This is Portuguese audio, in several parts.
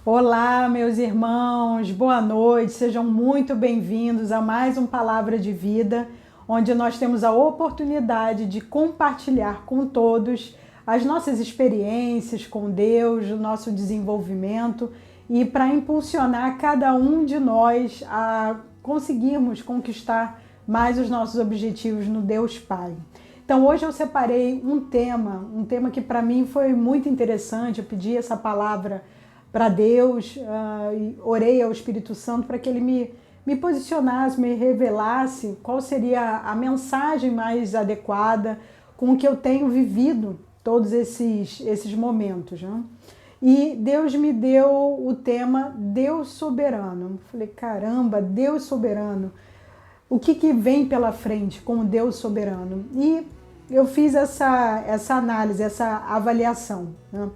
Olá, meus irmãos, boa noite, sejam muito bem-vindos a mais um Palavra de Vida, onde nós temos a oportunidade de compartilhar com todos as nossas experiências com Deus, o nosso desenvolvimento e para impulsionar cada um de nós a conseguirmos conquistar mais os nossos objetivos no Deus Pai. Então hoje eu separei um tema que para mim foi muito interessante. Eu pedi essa palavra para Deus, e orei ao Espírito Santo para que ele me posicionasse, me revelasse qual seria a mensagem mais adequada com o que eu tenho vivido todos esses momentos, né? E Deus me deu o tema Deus Soberano. Falei, caramba, Deus Soberano. O que vem pela frente com o Deus Soberano? E eu fiz essa análise, essa avaliação, né?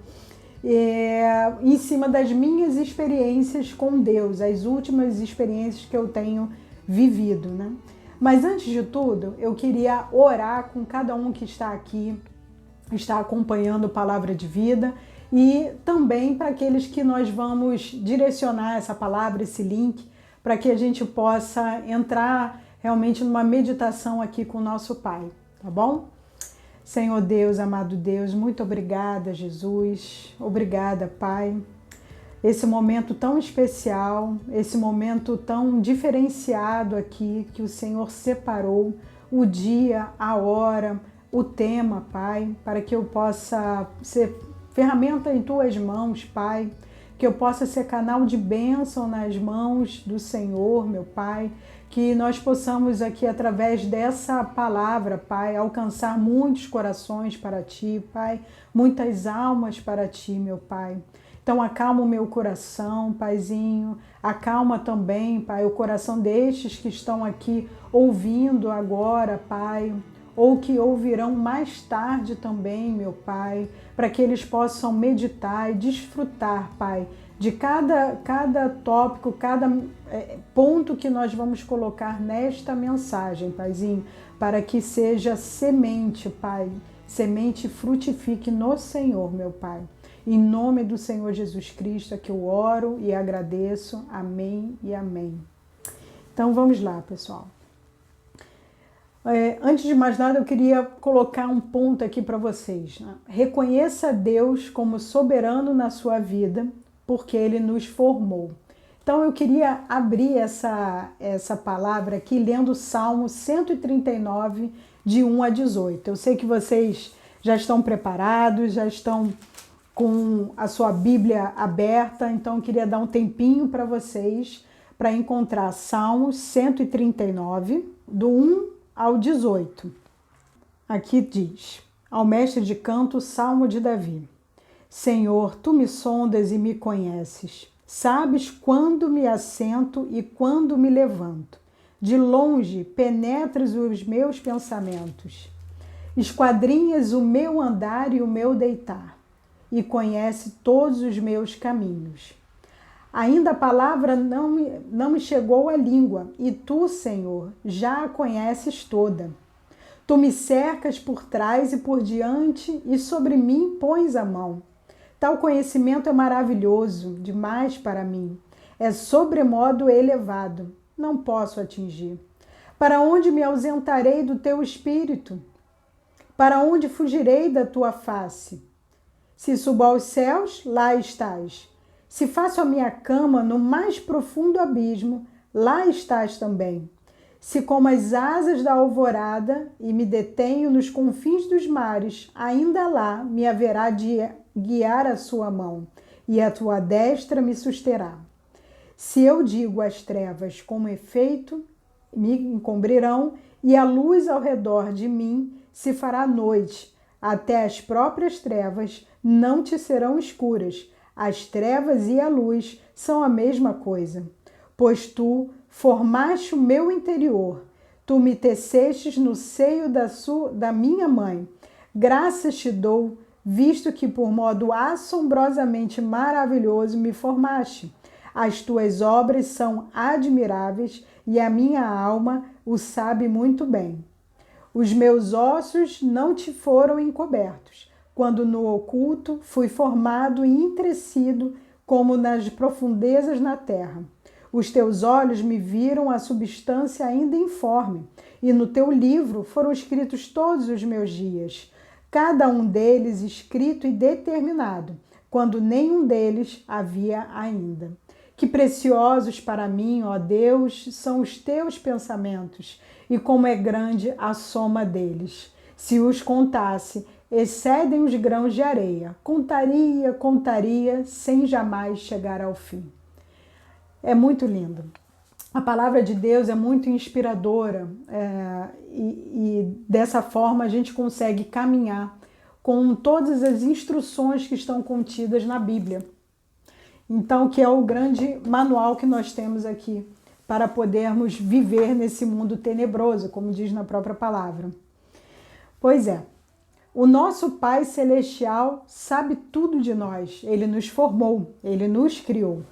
Em cima das minhas experiências com Deus, as últimas experiências que eu tenho vivido, né? Mas antes de tudo, eu queria orar com cada um que está aqui, está acompanhando Palavra de Vida, e também para aqueles que nós vamos direcionar essa palavra, esse link, para que a gente possa entrar realmente numa meditação aqui com o nosso Pai, tá bom? Senhor Deus, amado Deus, muito obrigada, Jesus. Obrigada, Pai. Esse momento tão especial, esse momento tão diferenciado aqui que o Senhor separou, o dia, a hora, o tema, Pai, para que eu possa ser ferramenta em Tuas mãos, Pai, que eu possa ser canal de bênção nas mãos do Senhor, meu Pai, que nós possamos aqui, através dessa palavra, Pai, alcançar muitos corações para Ti, Pai, muitas almas para Ti, meu Pai. Então acalma o meu coração, Paizinho, acalma também, Pai, o coração destes que estão aqui ouvindo agora, Pai, ou que ouvirão mais tarde também, meu Pai, para que eles possam meditar e desfrutar, Pai, de cada tópico, cada ponto que nós vamos colocar nesta mensagem, Paizinho, para que seja semente, Pai, semente frutifique no Senhor, meu Pai. Em nome do Senhor Jesus Cristo é que eu oro e agradeço. Amém e amém. Então vamos lá, pessoal. Antes de mais nada, eu queria colocar um ponto aqui para vocês, né? Reconheça Deus como soberano na sua vida, porque Ele nos formou. Então eu queria abrir essa palavra aqui lendo o Salmo 139, de 1 a 18. Eu sei que vocês já estão preparados, já estão com a sua Bíblia aberta, então eu queria dar um tempinho para vocês para encontrar Salmo 139, do 1 ao 18. Aqui diz: ao mestre de canto, Salmo de Davi. Senhor, tu me sondas e me conheces. Sabes quando me assento e quando me levanto. De longe penetras os meus pensamentos. Esquadrinhas o meu andar e o meu deitar, e conhece todos os meus caminhos. Ainda a palavra não me chegou à língua, e tu, Senhor, já a conheces toda. Tu me cercas por trás e por diante, e sobre mim pões a mão. Tal conhecimento é maravilhoso, demais para mim. É sobremodo elevado, não posso atingir. Para onde me ausentarei do teu espírito? Para onde fugirei da tua face? Se subo aos céus, lá estás. Se faço a minha cama no mais profundo abismo, lá estás também. Se como as asas da alvorada e me detenho nos confins dos mares, ainda lá me haverá de guiar a sua mão, e a tua destra me susterá. Se eu digo às trevas, com efeito, me encobrirão, e a luz ao redor de mim se fará noite, até as próprias trevas não te serão escuras. As trevas e a luz são a mesma coisa. Pois tu formaste o meu interior, tu me tecestes no seio da minha mãe. Graças te dou, visto que por modo assombrosamente maravilhoso me formaste. As tuas obras são admiráveis e a minha alma o sabe muito bem. Os meus ossos não te foram encobertos, quando no oculto fui formado e entrecido como nas profundezas na terra. Os teus olhos me viram a substância ainda informe, e no teu livro foram escritos todos os meus dias, cada um deles escrito e determinado, quando nenhum deles havia ainda. Que preciosos para mim, ó Deus, são os teus pensamentos, e como é grande a soma deles. Se os contasse, excedem os grãos de areia. Contaria, sem jamais chegar ao fim. É muito lindo. A palavra de Deus é muito inspiradora e dessa forma a gente consegue caminhar com todas as instruções que estão contidas na Bíblia. Então, que é o grande manual que nós temos aqui para podermos viver nesse mundo tenebroso, como diz na própria palavra. Pois é, o nosso Pai Celestial sabe tudo de nós. Ele nos formou, Ele nos criou.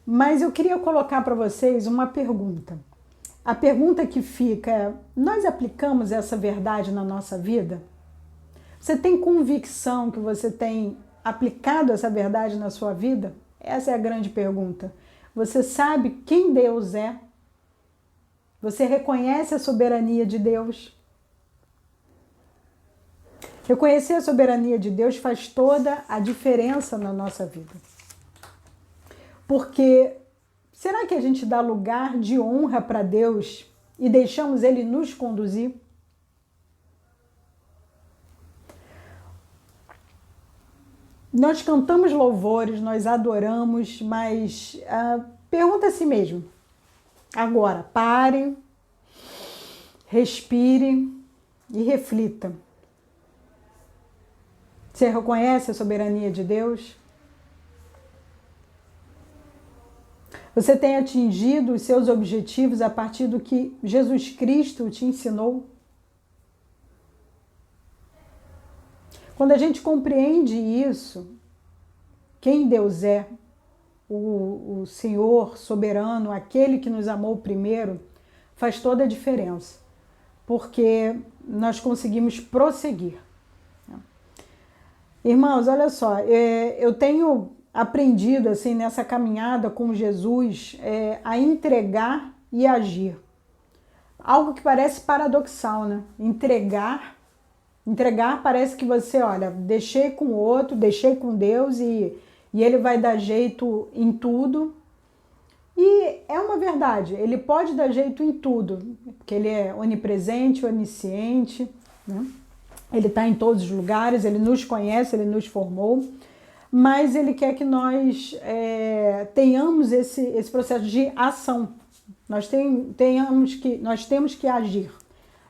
Mas eu queria colocar para vocês uma pergunta. A pergunta que fica é: nós aplicamos essa verdade na nossa vida? Você tem convicção que você tem aplicado essa verdade na sua vida? Essa é a grande pergunta. Você sabe quem Deus é? Você reconhece a soberania de Deus? Reconhecer a soberania de Deus faz toda a diferença na nossa vida. Porque será que a gente dá lugar de honra para Deus e deixamos Ele nos conduzir? Nós cantamos louvores, nós adoramos, mas pergunta a si mesmo. Agora, pare, respire e reflita. Você reconhece a soberania de Deus? Você tem atingido os seus objetivos a partir do que Jesus Cristo te ensinou? Quando a gente compreende isso, quem Deus é, o Senhor soberano, aquele que nos amou primeiro, faz toda a diferença, porque nós conseguimos prosseguir. Irmãos, olha só, eu tenho aprendido assim nessa caminhada com Jesus a entregar e agir. Algo que parece paradoxal, né? Entregar parece que você, olha, deixei com o outro, deixei com Deus e Ele vai dar jeito em tudo. E é uma verdade, Ele pode dar jeito em tudo, porque Ele é onipresente, onisciente, né? Ele está em todos os lugares, Ele nos conhece, Ele nos formou. Mas Ele quer que nós tenhamos esse processo de ação. Nós temos que agir,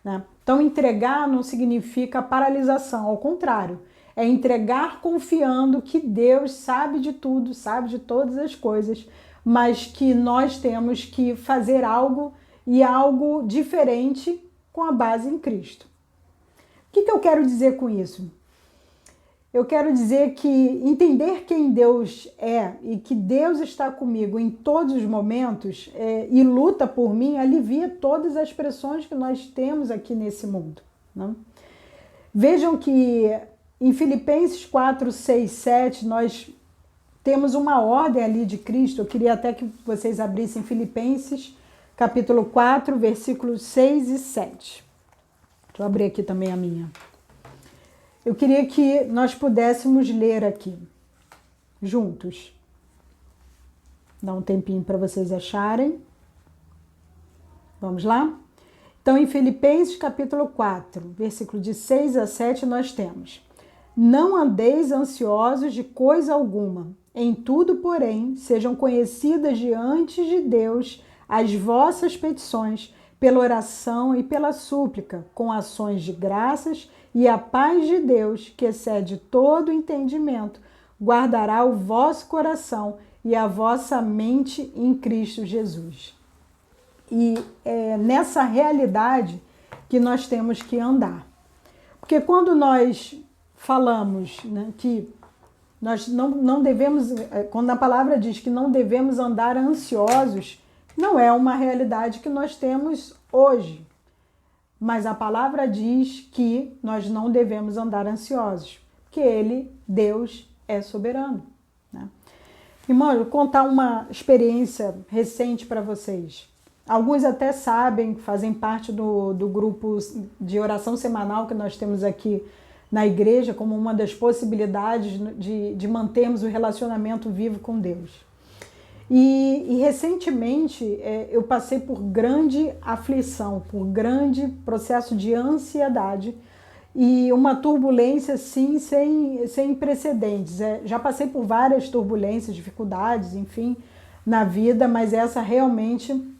né? Então, entregar não significa paralisação, ao contrário. É entregar confiando que Deus sabe de tudo, sabe de todas as coisas, mas que nós temos que fazer algo e algo diferente com a base em Cristo. O que eu quero dizer com isso? Eu quero dizer que entender quem Deus é e que Deus está comigo em todos os momentos e luta por mim alivia todas as pressões que nós temos aqui nesse mundo, né? Vejam que em Filipenses 4, 6, 7 nós temos uma ordem ali de Cristo. Eu queria até que vocês abrissem Filipenses capítulo 4, versículos 6 e 7. Deixa eu abrir aqui também a minha. Eu queria que nós pudéssemos ler aqui, juntos. Dá um tempinho para vocês acharem. Vamos lá? Então, em Filipenses capítulo 4, versículo de 6 a 7, nós temos: não andeis ansiosos de coisa alguma, em tudo, porém, sejam conhecidas diante de Deus as vossas petições, pela oração e pela súplica, com ações de graças, e a paz de Deus, que excede todo entendimento, guardará o vosso coração e a vossa mente em Cristo Jesus. E é nessa realidade que nós temos que andar. Porque quando nós falamos, né, que nós não devemos, quando a palavra diz que não devemos andar ansiosos, não é uma realidade que nós temos hoje. Mas a palavra diz que nós não devemos andar ansiosos, porque Deus, é soberano, né? Irmão, eu vou contar uma experiência recente para vocês. Alguns até sabem, fazem parte do grupo de oração semanal que nós temos aqui na igreja, como uma das possibilidades de mantermos o relacionamento vivo com Deus. E recentemente eu passei por grande aflição, por grande processo de ansiedade e uma turbulência assim sem precedentes. Já passei por várias turbulências, dificuldades, enfim, na vida, mas essa realmente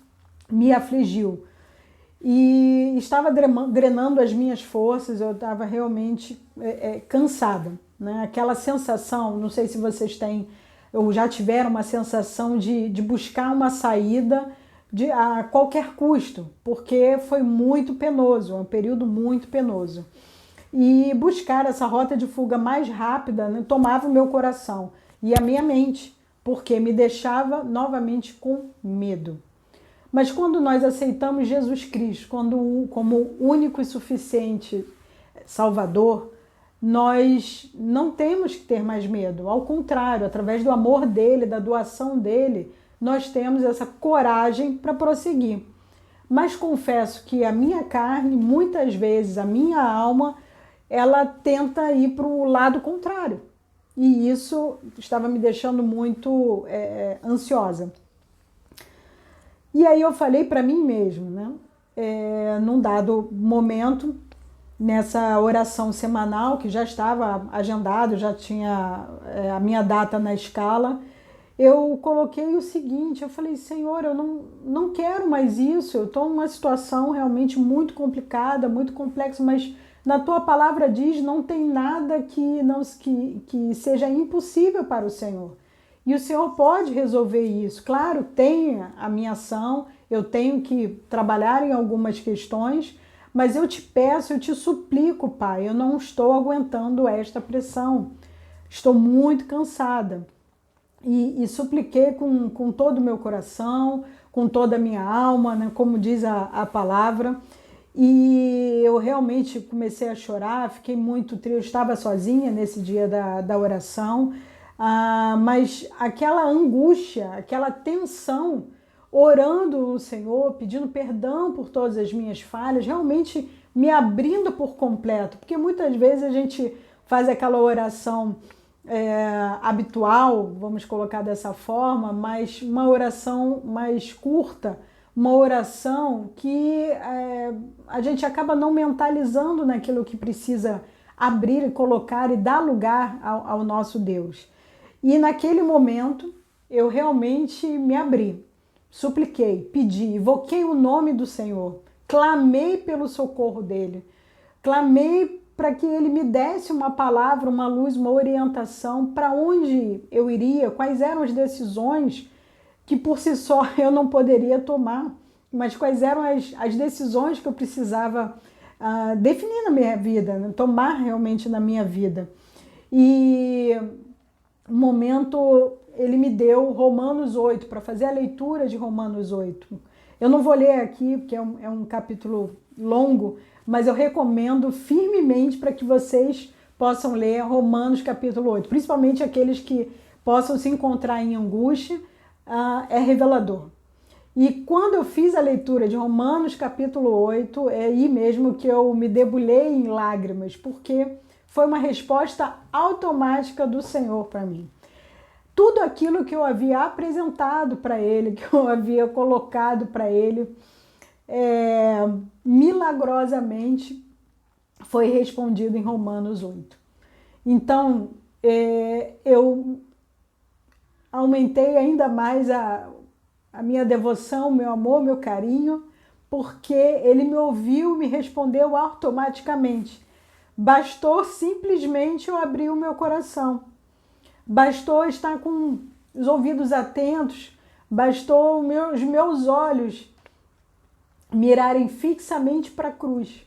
me afligiu. E estava drenando as minhas forças, eu estava realmente cansada, né? Aquela sensação, não sei se vocês têm ou já tiveram uma sensação de buscar uma saída a qualquer custo, porque foi muito penoso, um período muito penoso. E buscar essa rota de fuga mais rápida, né, tomava o meu coração e a minha mente, porque me deixava novamente com medo. Mas quando nós aceitamos Jesus Cristo como único e suficiente Salvador, nós não temos que ter mais medo. Ao contrário, através do amor dele, da doação dele, nós temos essa coragem para prosseguir. Mas confesso que a minha carne, muitas vezes, a minha alma, ela tenta ir para o lado contrário. E isso estava me deixando muito ansiosa. E aí eu falei para mim mesmo, né? Num dado momento, nessa oração semanal, que já estava agendado, já tinha a minha data na escala, eu coloquei o seguinte, eu falei, Senhor, eu não quero mais isso, eu estou numa situação realmente muito complicada, muito complexa, mas na tua palavra diz, não tem nada que seja impossível para o Senhor. E o Senhor pode resolver isso. Claro, tem a minha ação, eu tenho que trabalhar em algumas questões, mas eu te peço, eu te suplico, Pai, eu não estou aguentando esta pressão. Estou muito cansada. E supliquei com todo o meu coração, com toda a minha alma, né, como diz a palavra. E eu realmente comecei a chorar, fiquei muito triste, eu estava sozinha nesse dia da oração, mas aquela angústia, aquela tensão, orando no Senhor, pedindo perdão por todas as minhas falhas, realmente me abrindo por completo, porque muitas vezes a gente faz aquela oração habitual, vamos colocar dessa forma, mas uma oração mais curta, uma oração que a gente acaba não mentalizando naquilo que precisa abrir e colocar e dar lugar ao nosso Deus. E naquele momento eu realmente me abri, supliquei, pedi, invoquei o nome do Senhor, clamei pelo socorro dele, clamei para que ele me desse uma palavra, uma luz, uma orientação para onde eu iria, quais eram as decisões que por si só eu não poderia tomar, mas quais eram as decisões que eu precisava definir na minha vida, né? Tomar realmente na minha vida. E um momento ele me deu Romanos 8, para fazer a leitura de Romanos 8. Eu não vou ler aqui, porque é um capítulo longo, mas eu recomendo firmemente para que vocês possam ler Romanos capítulo 8, principalmente aqueles que possam se encontrar em angústia, é revelador. E quando eu fiz a leitura de Romanos capítulo 8, é aí mesmo que eu me debulhei em lágrimas, porque foi uma resposta automática do Senhor para mim. Tudo aquilo que eu havia apresentado para ele, que eu havia colocado para ele, milagrosamente foi respondido em Romanos 8. Então, eu aumentei ainda mais a minha devoção, meu amor, meu carinho, porque ele me ouviu, me respondeu automaticamente. Bastou simplesmente eu abrir o meu coração. Bastou estar com os ouvidos atentos, bastou os meus olhos mirarem fixamente para a cruz.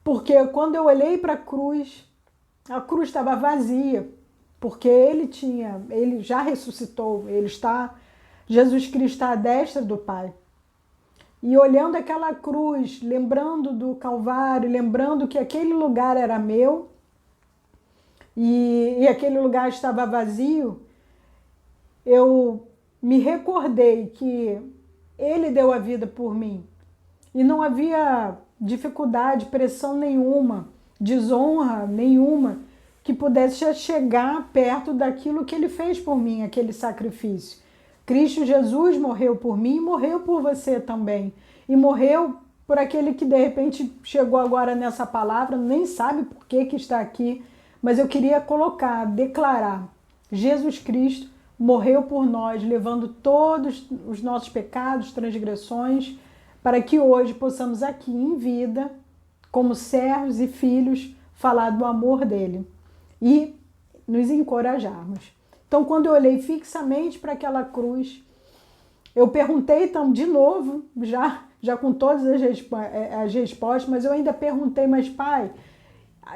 Porque quando eu olhei para a cruz estava vazia, porque ele já ressuscitou, Jesus Cristo está à destra do Pai. E olhando aquela cruz, lembrando do Calvário, lembrando que aquele lugar era meu, e aquele lugar estava vazio, eu me recordei que Ele deu a vida por mim e não havia dificuldade, pressão nenhuma, desonra nenhuma que pudesse chegar perto daquilo que Ele fez por mim, aquele sacrifício. Cristo Jesus morreu por mim e morreu por você também. E morreu por aquele que de repente chegou agora nessa palavra, nem sabe por que está aqui, mas eu queria colocar, declarar, Jesus Cristo morreu por nós, levando todos os nossos pecados, transgressões, para que hoje possamos aqui em vida, como servos e filhos, falar do amor dele e nos encorajarmos. Então, quando eu olhei fixamente para aquela cruz, eu perguntei então, de novo, já com todas as respostas, mas eu ainda perguntei, mas Pai,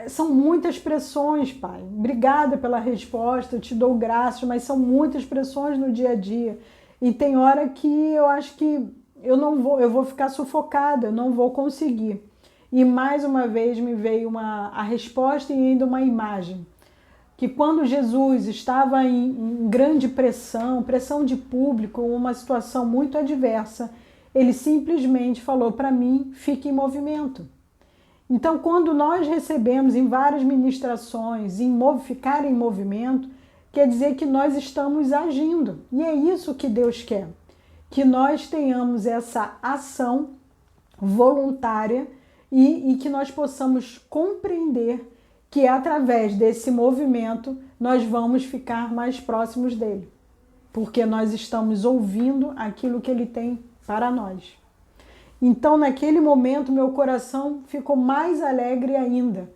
são muitas pressões, Pai. Obrigada pela resposta, eu te dou graças, mas são muitas pressões no dia a dia. E tem hora que eu acho que eu vou ficar sufocada, eu não vou conseguir. E mais uma vez me veio a resposta e ainda uma imagem. Que quando Jesus estava em grande pressão de público, uma situação muito adversa, ele simplesmente falou para mim, fique em movimento. Então, quando nós recebemos em várias ministrações, ficar em movimento, quer dizer que nós estamos agindo. E é isso que Deus quer, que nós tenhamos essa ação voluntária e que nós possamos compreender que através desse movimento nós vamos ficar mais próximos dele, porque nós estamos ouvindo aquilo que ele tem para nós. Então, naquele momento, meu coração ficou mais alegre ainda,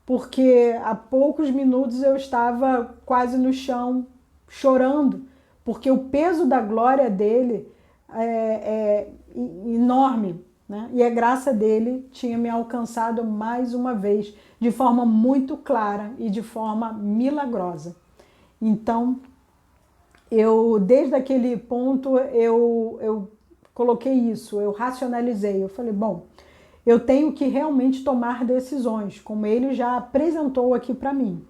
porque há poucos minutos eu estava quase no chão, chorando, porque o peso da glória dele é enorme, né? E a graça dele tinha me alcançado mais uma vez, de forma muito clara e de forma milagrosa. Então, desde aquele ponto, eu coloquei isso, eu racionalizei, eu falei, bom, eu tenho que realmente tomar decisões, como ele já apresentou aqui para mim.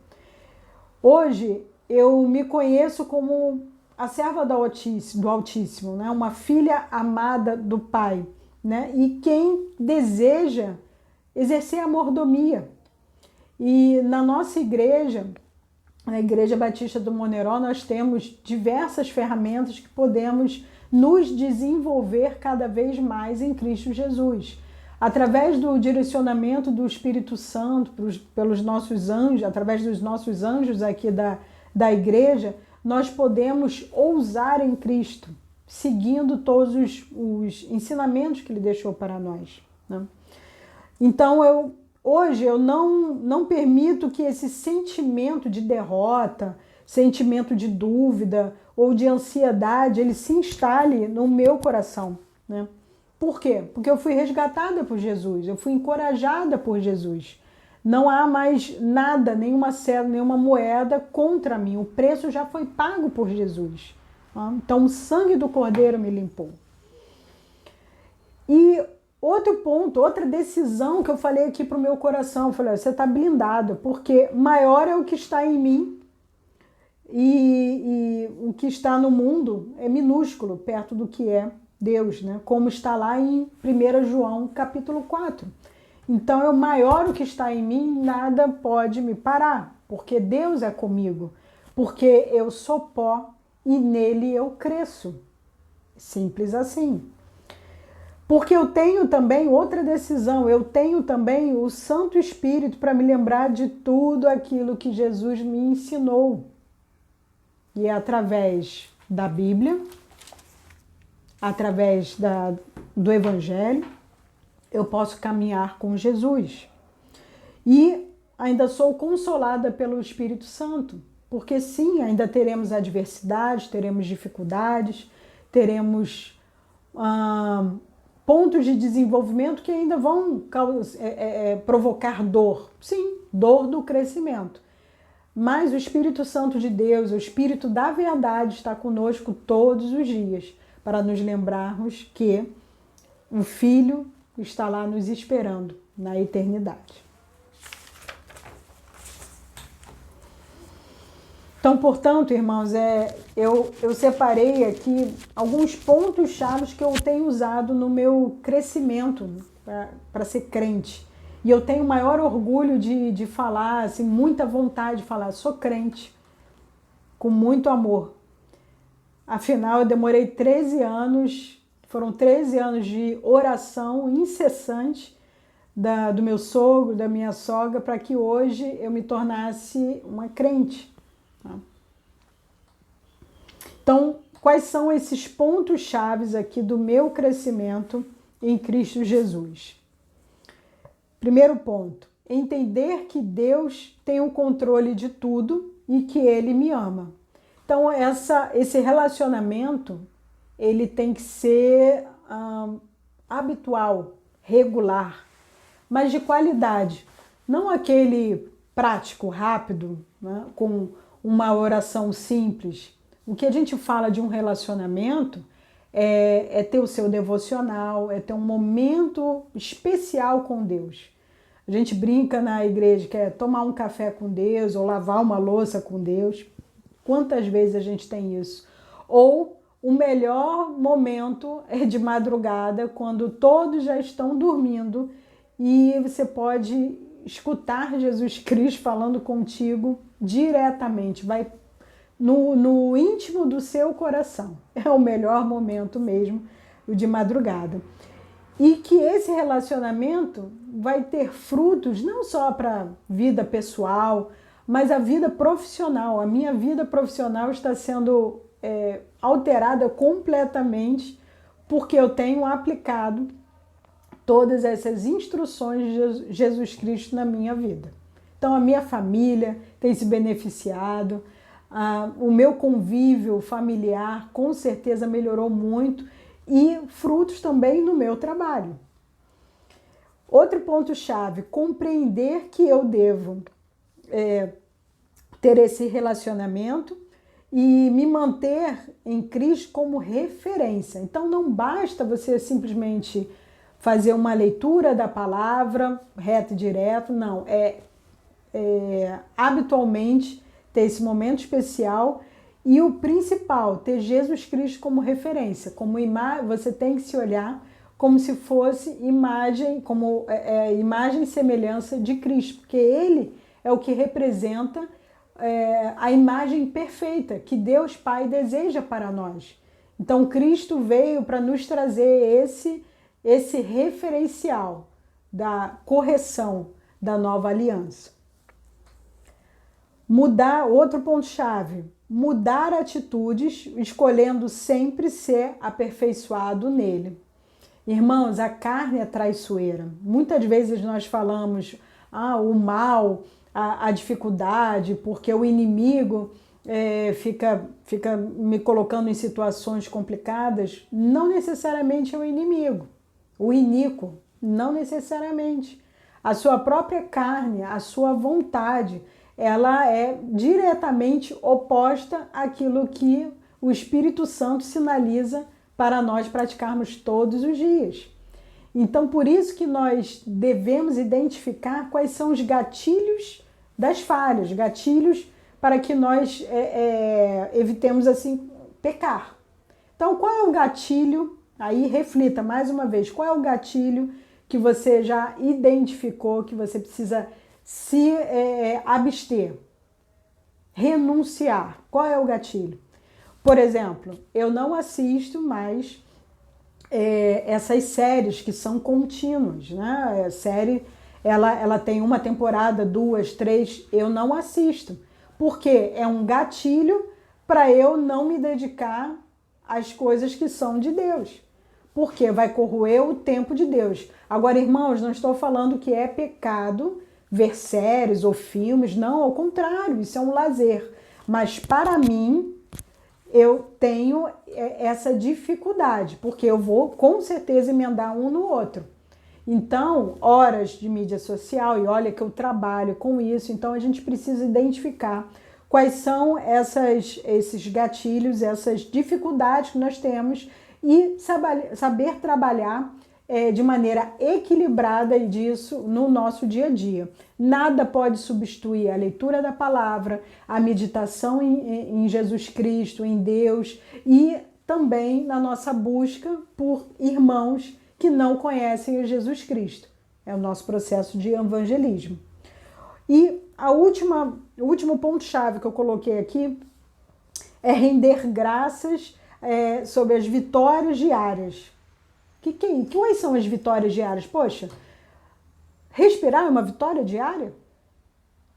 Hoje, eu me conheço como a serva do Altíssimo, né? Uma filha amada do Pai, né? E quem deseja exercer a mordomia. E na nossa igreja, na Igreja Batista do Moneró, nós temos diversas ferramentas que podemos nos desenvolver cada vez mais em Cristo Jesus. Através do direcionamento do Espírito Santo, pelos nossos anjos, através dos nossos anjos aqui da igreja, nós podemos ousar em Cristo, seguindo todos os ensinamentos que ele deixou para nós, né? Então, hoje eu não permito que esse sentimento de derrota, sentimento de dúvida ou de ansiedade, ele se instale no meu coração, né? Por quê? Porque eu fui resgatada por Jesus, eu fui encorajada por Jesus. Não há mais nada, nenhuma cédula, nenhuma moeda contra mim. O preço já foi pago por Jesus. Então, o sangue do Cordeiro me limpou. E outro ponto, outra decisão que eu falei aqui para o meu coração, eu falei, você está blindado, porque maior é o que está em mim e o que está no mundo é minúsculo perto do que é Deus, né? Como está lá em 1 João capítulo 4. Então, é o maior o que está em mim, nada pode me parar, porque Deus é comigo, porque eu sou pó e nele eu cresço. Simples assim. Porque eu tenho também outra decisão, eu tenho também o Santo Espírito para me lembrar de tudo aquilo que Jesus me ensinou. E é através da Bíblia, através do Evangelho, eu posso caminhar com Jesus. E ainda sou consolada pelo Espírito Santo, porque sim, ainda teremos adversidades, teremos dificuldades, teremos pontos de desenvolvimento que ainda vão provocar dor. Sim, dor do crescimento. Mas o Espírito Santo de Deus, o Espírito da verdade está conosco todos os dias, para nos lembrarmos que o Filho está lá nos esperando na eternidade. Então, portanto, irmãos, eu separei aqui alguns pontos chaves que eu tenho usado no meu crescimento para ser crente. E eu tenho maior orgulho de falar, assim, muita vontade de falar, sou crente, com muito amor. Afinal, eu demorei 13 anos, foram 13 anos de oração incessante do meu sogro, da minha sogra, para que hoje eu me tornasse uma crente. Tá? Então, quais são esses pontos chaves aqui do meu crescimento em Cristo Jesus? Primeiro ponto, entender que Deus tem o controle de tudo e que Ele me ama. Então, esse relacionamento, ele tem que ser habitual, regular, mas de qualidade. Não aquele prático, rápido, né, com uma oração simples. O que a gente fala de um relacionamento é ter o seu devocional, é ter um momento especial com Deus. A gente brinca na igreja que é tomar um café com Deus ou lavar uma louça com Deus. Quantas vezes a gente tem isso? Ou o melhor momento é de madrugada, quando todos já estão dormindo e você pode escutar Jesus Cristo falando contigo diretamente, vai no íntimo do seu coração. É o melhor momento mesmo, o de madrugada. E que esse relacionamento vai ter frutos não só para a vida pessoal, mas a vida profissional. A minha vida profissional está sendo alterada completamente porque eu tenho aplicado todas essas instruções de Jesus Cristo na minha vida. Então, a minha família tem se beneficiado, o meu convívio familiar com certeza melhorou muito e frutos também no meu trabalho. Outro ponto-chave, compreender que eu devo ter esse relacionamento e me manter em Cristo como referência. Então não basta você simplesmente fazer uma leitura da palavra reto e direto, não, habitualmente ter esse momento especial e o principal, ter Jesus Cristo como referência, como você tem que se olhar como se fosse imagem, como imagem e semelhança de Cristo, porque Ele é o que representa a imagem perfeita que Deus Pai deseja para nós. Então Cristo veio para nos trazer esse referencial da correção da nova aliança. Outro ponto-chave, mudar atitudes, escolhendo sempre ser aperfeiçoado nele. Irmãos, a carne é traiçoeira. Muitas vezes nós falamos o mal, a dificuldade, porque o inimigo fica me colocando em situações complicadas. Não necessariamente é o inimigo, o iníquo, não necessariamente. A sua própria carne, a sua vontade, ela é diretamente oposta àquilo que o Espírito Santo sinaliza para nós praticarmos todos os dias. Então, por isso que nós devemos identificar quais são os gatilhos das falhas, gatilhos para que nós evitemos assim pecar. Então, qual é o gatilho? Aí reflita mais uma vez, qual é o gatilho que você já identificou que você precisa se abster, renunciar? Qual é o gatilho? Por exemplo, eu não assisto mais essas séries que são contínuas, né? A série, ela tem uma temporada, 2, 3, eu não assisto, porque é um gatilho para eu não me dedicar às coisas que são de Deus, porque vai corroer o tempo de Deus. Agora, irmãos, não estou falando que é pecado ver séries ou filmes, não, ao contrário, isso é um lazer, mas para mim, eu tenho essa dificuldade, porque eu vou com certeza emendar um no outro. Então, horas de mídia social, e olha que eu trabalho com isso, então a gente precisa identificar quais são esses gatilhos, essas dificuldades que nós temos e saber trabalhar de maneira equilibrada disso no nosso dia a dia. Nada pode substituir a leitura da palavra, a meditação em Jesus Cristo, em Deus, e também na nossa busca por irmãos que não conhecem Jesus Cristo. É o nosso processo de evangelismo. E o último ponto-chave que eu coloquei aqui é render graças sobre as vitórias diárias. Quais são as vitórias diárias? Poxa, respirar é uma vitória diária?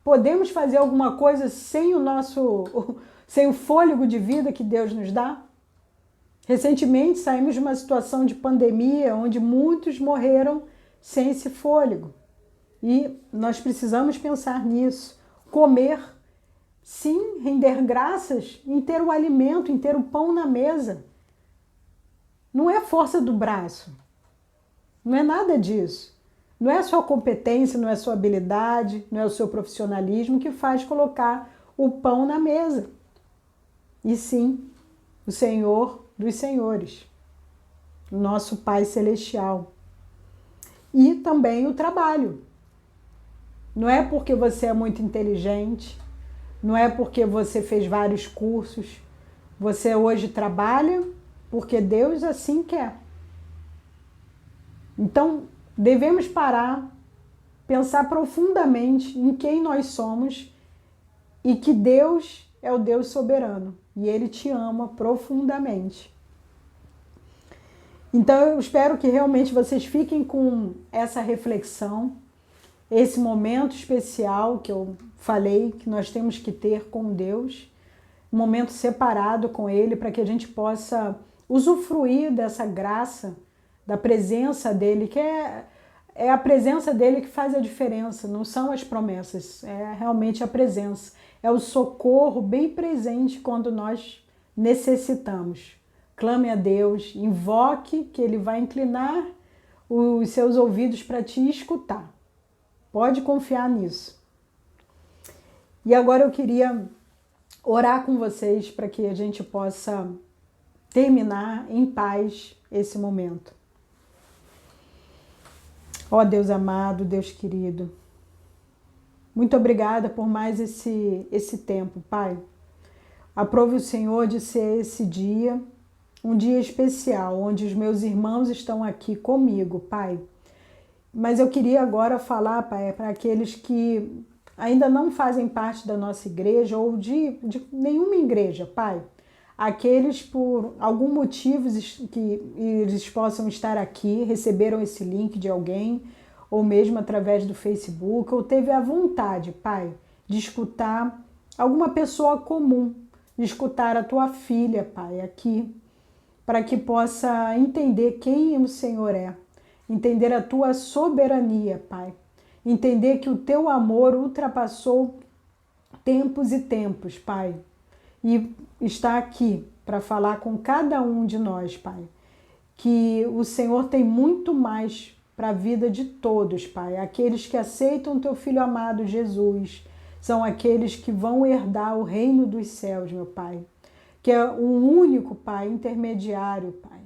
Podemos fazer alguma coisa sem o fôlego de vida que Deus nos dá? Recentemente saímos de uma situação de pandemia onde muitos morreram sem esse fôlego. E nós precisamos pensar nisso. Comer, sim, render graças em ter o alimento, em ter o pão na mesa. Não é força do braço. Não é nada disso. Não é a sua competência, não é a sua habilidade, não é o seu profissionalismo que faz colocar o pão na mesa. E sim, o Senhor dos Senhores, o nosso Pai Celestial. E também o trabalho. Não é porque você é muito inteligente, não é porque você fez vários cursos. Você hoje trabalha porque Deus assim quer. Então, devemos parar, pensar profundamente em quem nós somos e que Deus é o Deus soberano e Ele te ama profundamente. Então, eu espero que realmente vocês fiquem com essa reflexão, esse momento especial que eu falei que nós temos que ter com Deus, um momento separado com Ele para que a gente possa usufruir dessa graça, da presença dEle, que é a presença dEle que faz a diferença, não são as promessas, é realmente a presença, é o socorro bem presente quando nós necessitamos. Clame a Deus, invoque que Ele vai inclinar os seus ouvidos para te escutar. Pode confiar nisso. E agora eu queria orar com vocês para que a gente possa terminar em paz esse momento. Ó Deus amado, Deus querido, muito obrigada por mais esse tempo, Pai. Aprove o Senhor de ser esse dia, um dia especial, onde os meus irmãos estão aqui comigo, Pai. Mas eu queria agora falar, Pai, para aqueles que ainda não fazem parte da nossa igreja ou de nenhuma igreja, Pai. Aqueles, por algum motivo que eles possam estar aqui, receberam esse link de alguém, ou mesmo através do Facebook, ou teve a vontade, Pai, de escutar alguma pessoa comum, de escutar a tua filha, Pai, aqui, para que possa entender quem o Senhor é, entender a tua soberania, Pai, entender que o teu amor ultrapassou tempos e tempos, Pai, e está aqui para falar com cada um de nós, Pai, que o Senhor tem muito mais para a vida de todos, Pai. Aqueles que aceitam teu Filho amado Jesus são aqueles que vão herdar o reino dos céus, meu Pai, que é o único, Pai, intermediário, Pai,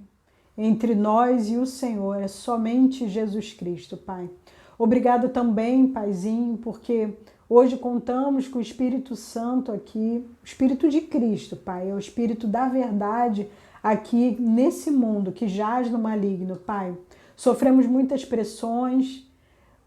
entre nós e o Senhor, é somente Jesus Cristo, Pai. Obrigado também, Paizinho, porque hoje contamos com o Espírito Santo aqui, o Espírito de Cristo, Pai, é o Espírito da verdade aqui nesse mundo que jaz no maligno, Pai. Sofremos muitas pressões,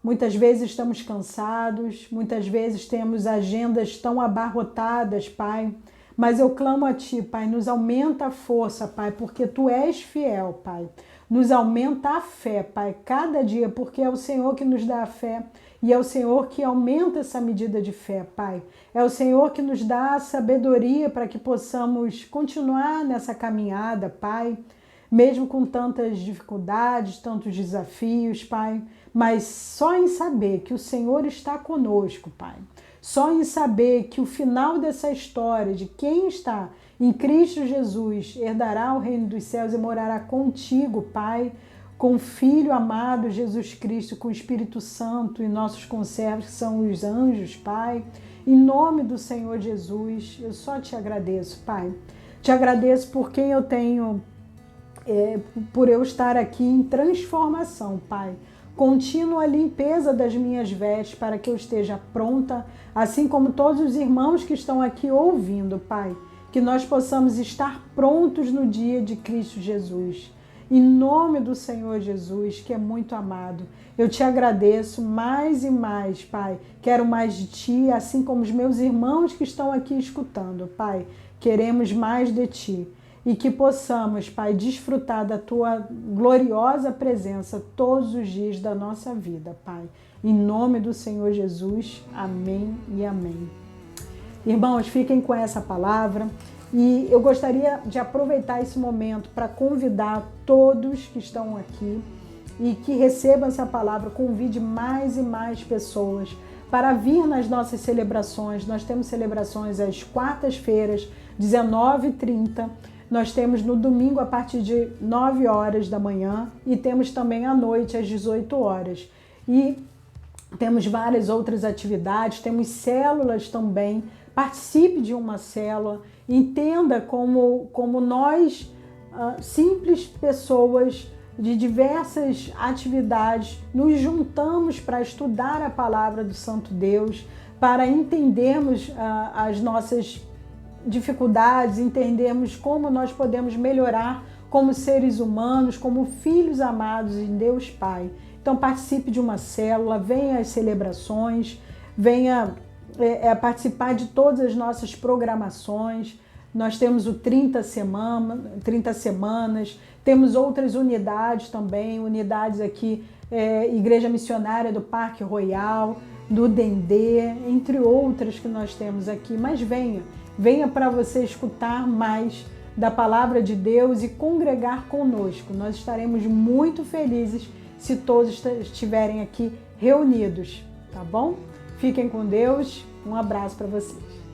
muitas vezes estamos cansados, muitas vezes temos agendas tão abarrotadas, Pai, mas eu clamo a Ti, Pai, nos aumenta a força, Pai, porque Tu és fiel, Pai. Nos aumenta a fé, Pai, cada dia, porque é o Senhor que nos dá a fé e é o Senhor que aumenta essa medida de fé, Pai. É o Senhor que nos dá a sabedoria para que possamos continuar nessa caminhada, Pai, mesmo com tantas dificuldades, tantos desafios, Pai, mas só em saber que o Senhor está conosco, Pai. Só em saber que o final dessa história de quem está em Cristo Jesus herdará o reino dos céus e morará contigo, Pai, com o Filho amado Jesus Cristo, com o Espírito Santo e nossos conservos, que são os anjos, Pai. Em nome do Senhor Jesus, eu só te agradeço, Pai. Te agradeço por quem eu tenho por eu estar aqui em transformação, Pai. Contínua limpeza das minhas vestes para que eu esteja pronta, assim como todos os irmãos que estão aqui ouvindo, Pai. Que nós possamos estar prontos no dia de Cristo Jesus. Em nome do Senhor Jesus, que é muito amado, eu te agradeço mais e mais, Pai. Quero mais de Ti, assim como os meus irmãos que estão aqui escutando, Pai. Queremos mais de Ti. E que possamos, Pai, desfrutar da Tua gloriosa presença todos os dias da nossa vida, Pai. Em nome do Senhor Jesus, amém e amém. Irmãos, fiquem com essa palavra. E eu gostaria de aproveitar esse momento para convidar todos que estão aqui e que recebam essa palavra, convide mais e mais pessoas para vir nas nossas celebrações. Nós temos celebrações às quartas-feiras, 19h30. Nós temos no domingo a partir de 9 horas da manhã e temos também à noite às 18 horas. E temos várias outras atividades, temos células também. Participe de uma célula, entenda como nós, simples pessoas de diversas atividades, nos juntamos para estudar a palavra do Santo Deus, para entendermos as nossas dificuldades, entendermos como nós podemos melhorar como seres humanos, como filhos amados em Deus Pai. Então participe de uma célula, venha às celebrações, venha participar de todas as nossas programações. Nós temos o 30 semanas, temos outras unidades também, unidades aqui, Igreja Missionária do Parque Royal, do Dendê, entre outras que nós temos aqui. Mas venha para você escutar mais da Palavra de Deus e congregar conosco. Nós estaremos muito felizes se todos estiverem aqui reunidos, tá bom? Fiquem com Deus, um abraço para vocês.